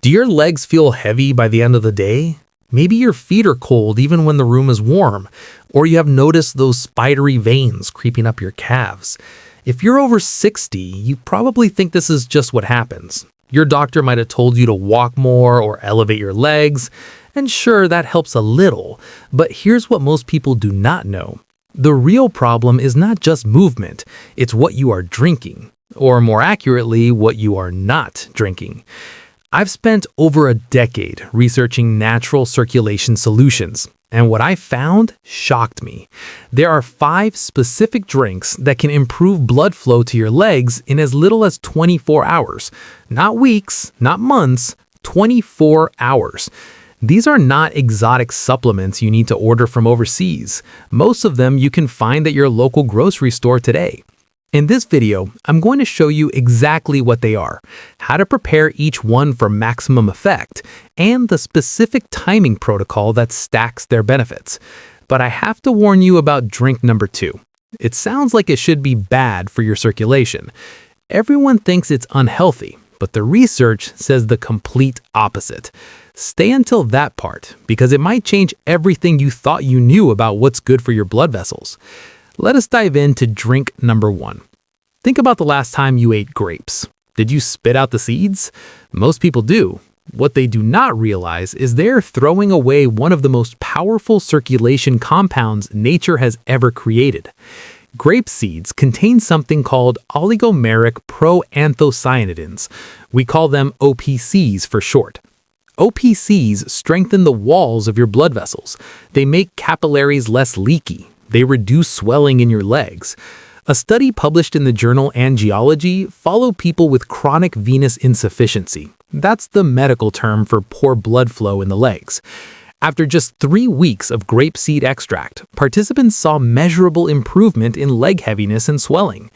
Do your legs feel heavy by the end of the day? Maybe your feet are cold even when the room is warm, or you have noticed those spidery veins creeping up your calves. If you're over 60, you probably think this is just what happens. Your doctor might have told you to walk more or elevate your legs, and sure, that helps a little, but here's what most people do not know. The real problem is not just movement, it's what you are drinking, or more accurately, what you are not drinking. I've spent over a decade researching natural circulation solutions, and what I found shocked me. There are 5 specific drinks that can improve blood flow to your legs in as little as 24 hours. Not weeks, not months, 24 hours. These are not exotic supplements you need to order from overseas. Most of them you can find at your local grocery store today. In this video, I'm going to show you exactly what they are, how to prepare each one for maximum effect, and the specific timing protocol that stacks their benefits. But I have to warn you about drink number 2. It sounds like it should be bad for your circulation. Everyone thinks it's unhealthy, but the research says the complete opposite. Stay until that part, because it might change everything you thought you knew about what's good for your blood vessels. Let us dive into drink number 1. Think about the last time you ate grapes. Did you spit out the seeds? Most people do. What they do not realize is they're throwing away one of the most powerful circulation compounds nature has ever created. Grape seeds contain something called oligomeric proanthocyanidins. We call them OPCs for short. OPCs strengthen the walls of your blood vessels. They make capillaries less leaky. They reduce swelling in your legs. A study published in the journal Angiology followed people with chronic venous insufficiency. That's the medical term for poor blood flow in the legs. After just 3 weeks of grapeseed extract, participants saw measurable improvement in leg heaviness and swelling.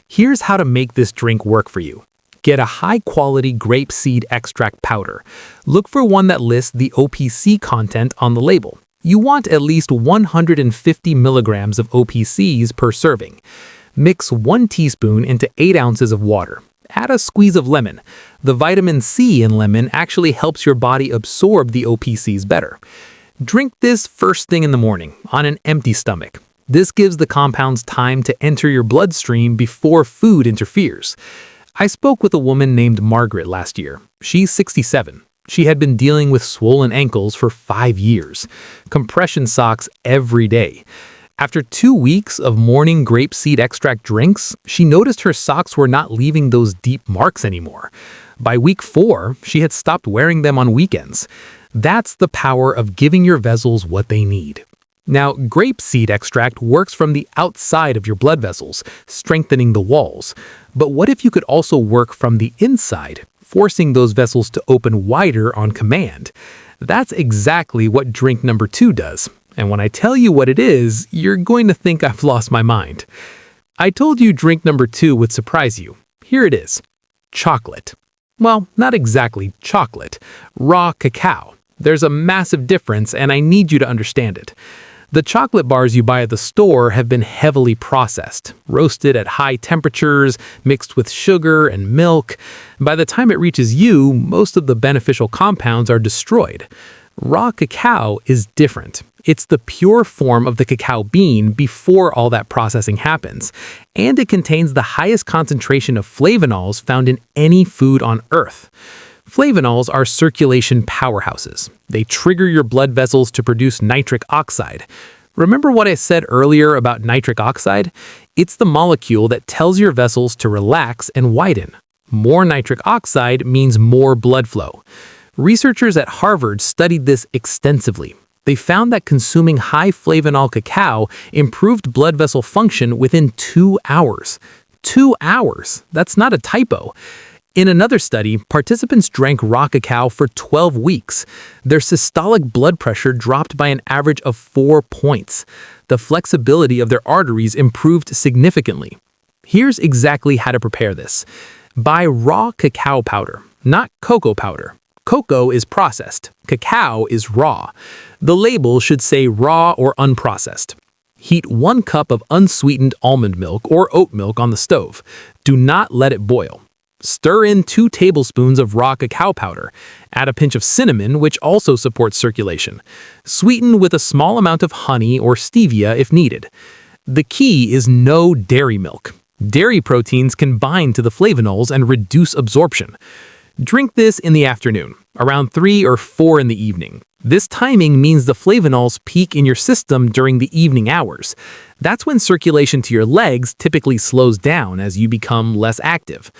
Here's how to make this drink work for you. Get a high-quality grapeseed extract powder. Look for one that lists the OPC content on the label. You want at least 150 milligrams of OPCs per serving. Mix 1 teaspoon into 8 ounces of water. Add a squeeze of lemon. The vitamin C in lemon actually helps your body absorb the OPCs better. Drink this first thing in the morning, on an empty stomach. This gives the compounds time to enter your bloodstream before food interferes. I spoke with a woman named Margaret last year. She's 67. She had been dealing with swollen ankles for 5 years. Compression socks every day. After 2 weeks of morning grapeseed extract drinks, she noticed her socks were not leaving those deep marks anymore. By week 4, she had stopped wearing them on weekends. That's the power of giving your vessels what they need. Now, grapeseed extract works from the outside of your blood vessels, strengthening the walls. But what if you could also work from the inside, forcing those vessels to open wider on command? That's exactly what drink number 2 does. And when I tell you what it is, you're going to think I've lost my mind. I told you drink number 2 would surprise you. Here it is. Chocolate. Well, not exactly chocolate. Raw cacao. There's a massive difference, and I need you to understand it. The chocolate bars you buy at the store have been heavily processed, roasted at high temperatures, mixed with sugar and milk. By the time it reaches you, most of the beneficial compounds are destroyed. Raw cacao is different. It's the pure form of the cacao bean before all that processing happens, and it contains the highest concentration of flavonols found in any food on Earth. Flavonols are circulation powerhouses. They trigger your blood vessels to produce nitric oxide. Remember what I said earlier about nitric oxide? It's the molecule that tells your vessels to relax and widen. More nitric oxide means more blood flow. Researchers at Harvard studied this extensively. They found that consuming high flavonol cacao improved blood vessel function within 2 hours. 2 hours! That's not a typo. In another study, participants drank raw cacao for 12 weeks. Their systolic blood pressure dropped by an average of 4 points. The flexibility of their arteries improved significantly. Here's exactly how to prepare this. Buy raw cacao powder, not cocoa powder. Cocoa is processed. Cacao is raw. The label should say raw or unprocessed. Heat 1 cup of unsweetened almond milk or oat milk on the stove. Do not let it boil. Stir in 2 tablespoons of raw cacao powder. Add a pinch of cinnamon, which also supports circulation. Sweeten with a small amount of honey or stevia if needed. The key is no dairy milk. Dairy proteins can bind to the flavonols and reduce absorption. Drink this in the afternoon, around 3 or 4 in the evening. This timing means the flavonols peak in your system during the evening hours. That's when circulation to your legs typically slows down as you become less active.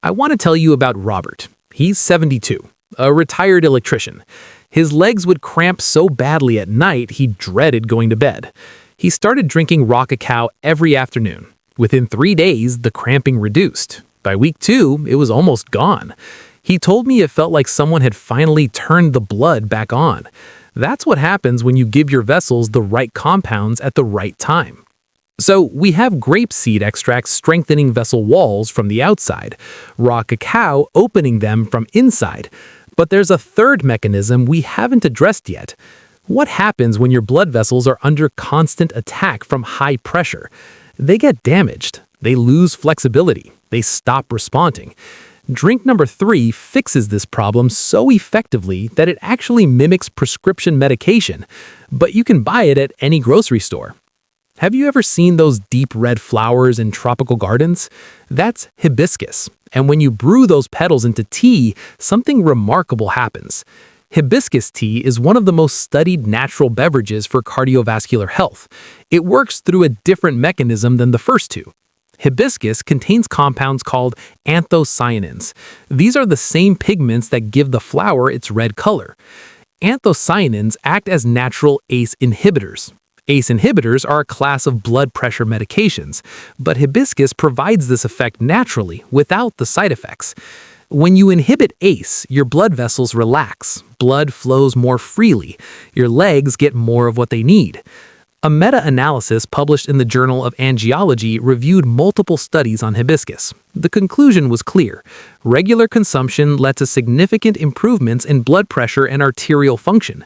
I want to tell you about Robert. He's 72, a retired electrician. His legs would cramp so badly at night he dreaded going to bed. He started drinking raw cacao every afternoon. Within 3 days, the cramping reduced. By week 2, it was almost gone. He told me it felt like someone had finally turned the blood back on. That's what happens when you give your vessels the right compounds at the right time. So we have grapeseed extracts strengthening vessel walls from the outside, raw cacao opening them from inside. But there's a third mechanism we haven't addressed yet. What happens when your blood vessels are under constant attack from high pressure? They get damaged. They lose flexibility. They stop responding. Drink number 3 fixes this problem so effectively that it actually mimics prescription medication, but you can buy it at any grocery store. Have you ever seen those deep red flowers in tropical gardens? That's hibiscus, and when you brew those petals into tea, something remarkable happens. Hibiscus tea is one of the most studied natural beverages for cardiovascular health. It works through a different mechanism than the first 2. Hibiscus contains compounds called anthocyanins. These are the same pigments that give the flower its red color. Anthocyanins act as natural ACE inhibitors. ACE inhibitors are a class of blood pressure medications, but hibiscus provides this effect naturally without the side effects. When you inhibit ACE, your blood vessels relax, blood flows more freely, your legs get more of what they need. A meta-analysis published in the Journal of Angiology reviewed multiple studies on hibiscus. The conclusion was clear. Regular consumption led to significant improvements in blood pressure and arterial function.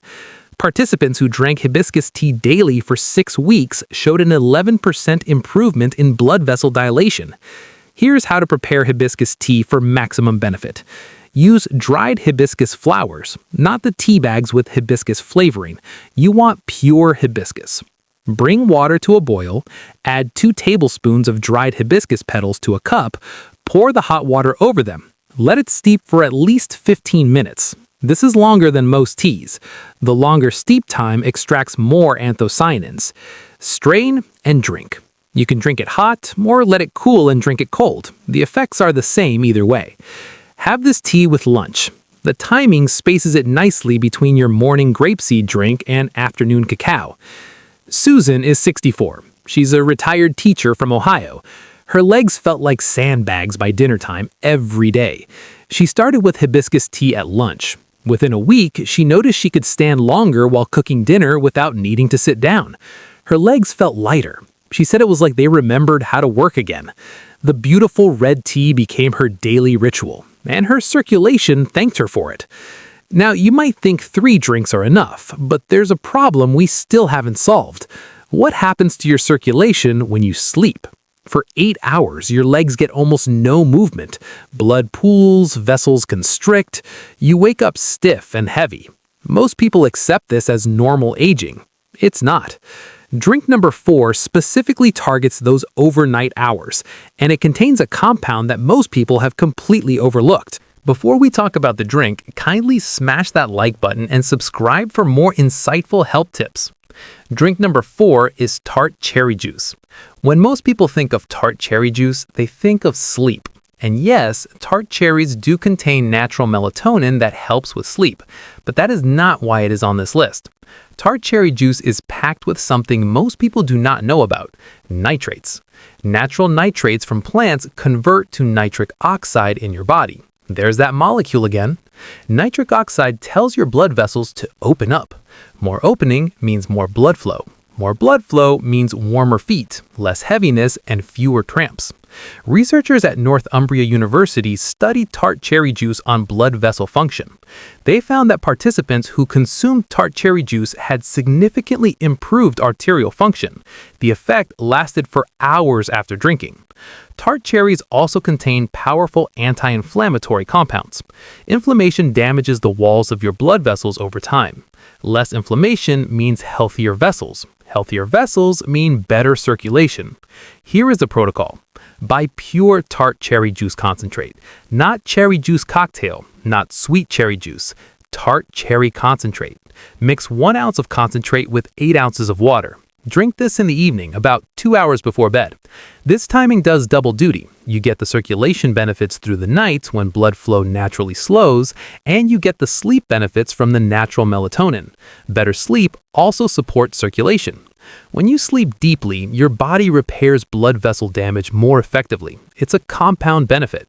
Participants who drank hibiscus tea daily for 6 weeks showed an 11% improvement in blood vessel dilation. Here's how to prepare hibiscus tea for maximum benefit. Use dried hibiscus flowers, not the tea bags with hibiscus flavoring. You want pure hibiscus. Bring water to a boil, add 2 tablespoons of dried hibiscus petals to a cup, pour the hot water over them. Let it steep for at least 15 minutes. This is longer than most teas. The longer steep time extracts more anthocyanins. Strain and drink. You can drink it hot or let it cool and drink it cold. The effects are the same either way. Have this tea with lunch. The timing spaces it nicely between your morning grapeseed drink and afternoon cacao. Susan is 64. She's a retired teacher from Ohio. Her legs felt like sandbags by dinner time every day. She started with hibiscus tea at lunch. Within a week, she noticed she could stand longer while cooking dinner without needing to sit down. Her legs felt lighter. She said it was like they remembered how to work again. The beautiful red tea became her daily ritual, and her circulation thanked her for it. Now, you might think 3 drinks are enough, but there's a problem we still haven't solved. What happens to your circulation when you sleep? For 8 hours, your legs get almost no movement. Blood pools, vessels constrict. You wake up stiff and heavy. Most people accept this as normal aging. It's not. Drink number 4 specifically targets those overnight hours, and it contains a compound that most people have completely overlooked. Before we talk about the drink, kindly smash that like button and subscribe for more insightful health tips. Drink number 4 is tart cherry juice. When most people think of tart cherry juice, they think of sleep. And yes, tart cherries do contain natural melatonin that helps with sleep, but that is not why it is on this list. Tart cherry juice is packed with something most people do not know about: nitrates. Natural nitrates from plants convert to nitric oxide in your body. There's that molecule again. Nitric oxide tells your blood vessels to open up. More opening means more blood flow. More blood flow means warmer feet, less heaviness, and fewer cramps. Researchers at Northumbria University studied tart cherry juice on blood vessel function. They found that participants who consumed tart cherry juice had significantly improved arterial function. The effect lasted for hours after drinking. Tart cherries also contain powerful anti-inflammatory compounds. Inflammation damages the walls of your blood vessels over time. Less inflammation means healthier vessels. Healthier vessels mean better circulation. Here is the protocol. Buy pure tart cherry juice concentrate, not cherry juice cocktail, not sweet cherry juice, tart cherry concentrate. Mix 1 ounce of concentrate with 8 ounces of water. Drink this in the evening, about 2 hours before bed. This timing does double duty. You get the circulation benefits through the night when blood flow naturally slows, and you get the sleep benefits from the natural melatonin. Better sleep also supports circulation. When you sleep deeply, your body repairs blood vessel damage more effectively. It's a compound benefit.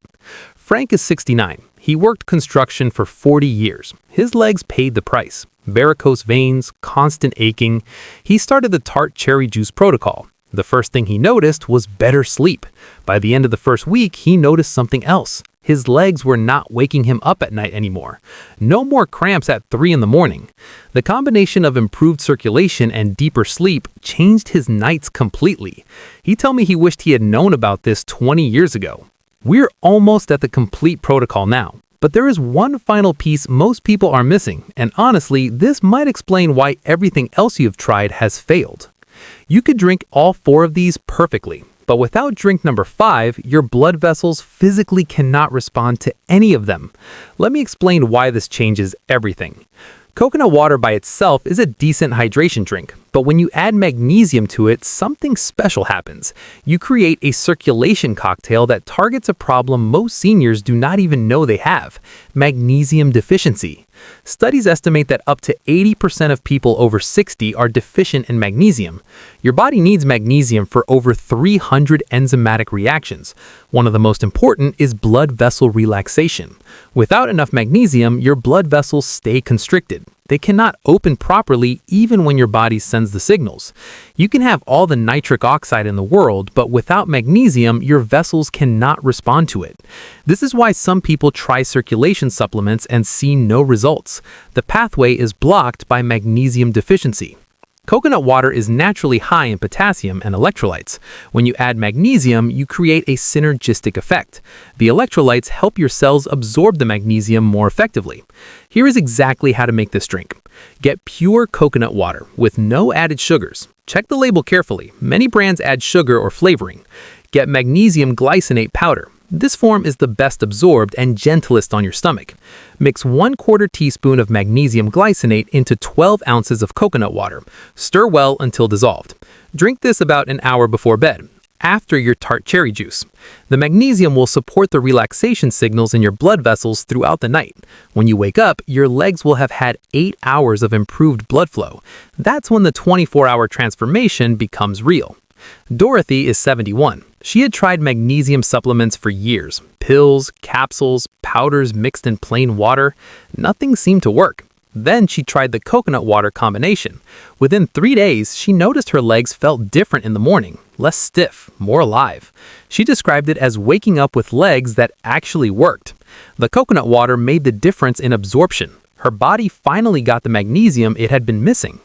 Frank is 69. He worked construction for 40 years. His legs paid the price. Varicose veins, constant aching. He started the tart cherry juice protocol. The first thing he noticed was better sleep. By the end of the first week, he noticed something else. His legs were not waking him up at night anymore. No more cramps at 3 in the morning. The combination of improved circulation and deeper sleep changed his nights completely. He told me he wished he had known about this 20 years ago. We're almost at the complete protocol now. But there is one final piece most people are missing, and honestly, this might explain why everything else you've tried has failed. You could drink all 4 of these perfectly, but without drink number 5, your blood vessels physically cannot respond to any of them. Let me explain why this changes everything. Coconut water by itself is a decent hydration drink, but when you add magnesium to it, something special happens. You create a circulation cocktail that targets a problem most seniors do not even know they have: magnesium deficiency. Studies estimate that up to 80% of people over 60 are deficient in magnesium. Your body needs magnesium for over 300 enzymatic reactions. One of the most important is blood vessel relaxation. Without enough magnesium, your blood vessels stay constricted. They cannot open properly even when your body sends the signals. You can have all the nitric oxide in the world, but without magnesium, your vessels cannot respond to it. This is why some people try circulation supplements and see no results. The pathway is blocked by magnesium deficiency. Coconut water is naturally high in potassium and electrolytes. When you add magnesium, you create a synergistic effect. The electrolytes help your cells absorb the magnesium more effectively. Here is exactly how to make this drink. Get pure coconut water with no added sugars. Check the label carefully. Many brands add sugar or flavoring. Get magnesium glycinate powder. This form is the best absorbed and gentlest on your stomach. Mix 1/4 teaspoon of magnesium glycinate into 12 ounces of coconut water. Stir well until dissolved. Drink this about an hour before bed, after your tart cherry juice. The magnesium will support the relaxation signals in your blood vessels throughout the night. When you wake up, your legs will have had 8 hours of improved blood flow. That's when the 24-hour transformation becomes real. Dorothy is 71. She had tried magnesium supplements for years. Pills, capsules, powders mixed in plain water. Nothing seemed to work. Then she tried the coconut water combination. Within 3 days, she noticed her legs felt different in the morning, less stiff, more alive. She described it as waking up with legs that actually worked. The coconut water made the difference in absorption. Her body finally got the magnesium it had been missing.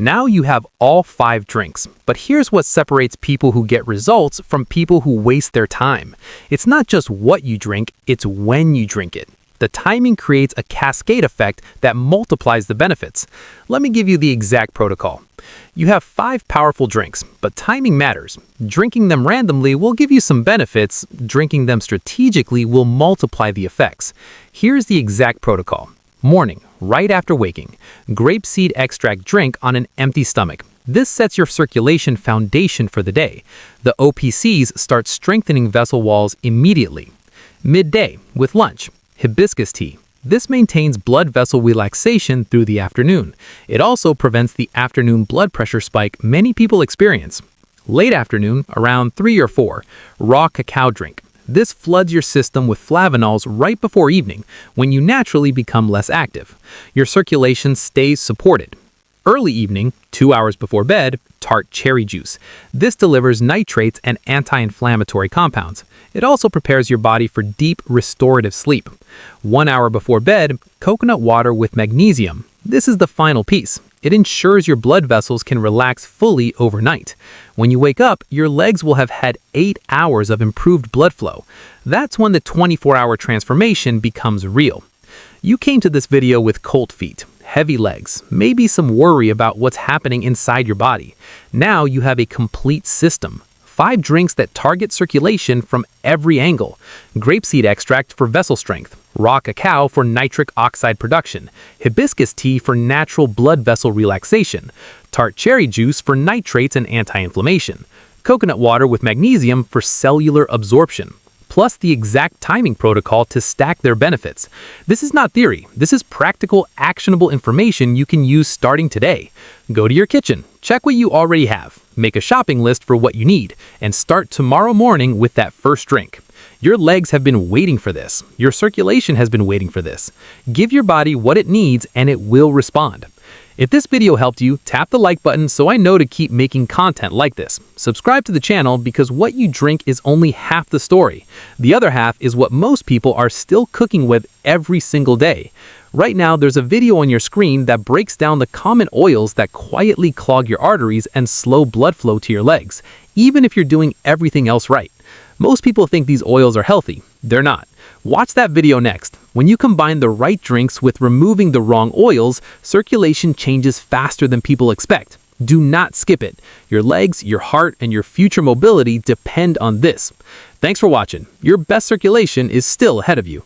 Now you have all 5 drinks, but here's what separates people who get results from people who waste their time. It's not just what you drink, it's when you drink it. The timing creates a cascade effect that multiplies the benefits. Let me give you the exact protocol. You have 5 powerful drinks, but timing matters. Drinking them randomly will give you some benefits. Drinking them strategically will multiply the effects. Here's the exact protocol. Morning, right after waking. Grapeseed extract drink on an empty stomach. This sets your circulation foundation for the day. The OPCs start strengthening vessel walls immediately. Midday, with lunch. Hibiscus tea. This maintains blood vessel relaxation through the afternoon. It also prevents the afternoon blood pressure spike many people experience. Late afternoon, around 3 or 4, raw cacao drink. This floods your system with flavanols right before evening, when you naturally become less active. Your circulation stays supported. Early evening, 2 hours before bed, tart cherry juice. This delivers nitrates and anti-inflammatory compounds. It also prepares your body for deep, restorative sleep. 1 hour before bed, coconut water with magnesium. This is the final piece. It ensures your blood vessels can relax fully overnight. When you wake up, your legs will have had 8 hours of improved blood flow. That's when the 24-hour transformation becomes real. You came to this video with cold feet, heavy legs, maybe some worry about what's happening inside your body. Now you have a complete system. 5 drinks that target circulation from every angle. Grapeseed extract for vessel strength. Raw cacao for nitric oxide production. Hibiscus tea for natural blood vessel relaxation. Tart cherry juice for nitrates and anti-inflammation. Coconut water with magnesium for cellular absorption. Plus the exact timing protocol to stack their benefits. This is not theory. This is practical, actionable information you can use starting today. Go to your kitchen, check what you already have, make a shopping list for what you need, and start tomorrow morning with that first drink. Your legs have been waiting for this. Your circulation has been waiting for this. Give your body what it needs and it will respond. If this video helped you, tap the like button so I know to keep making content like this. Subscribe to the channel because what you drink is only half the story. The other half is what most people are still cooking with every single day. Right now, there's a video on your screen that breaks down the common oils that quietly clog your arteries and slow blood flow to your legs, even if you're doing everything else right. Most people think these oils are healthy. They're not. Watch that video next. When you combine the right drinks with removing the wrong oils, circulation changes faster than people expect. Do not skip it. Your legs, your heart, and your future mobility depend on this. Thanks for watching. Your best circulation is still ahead of you.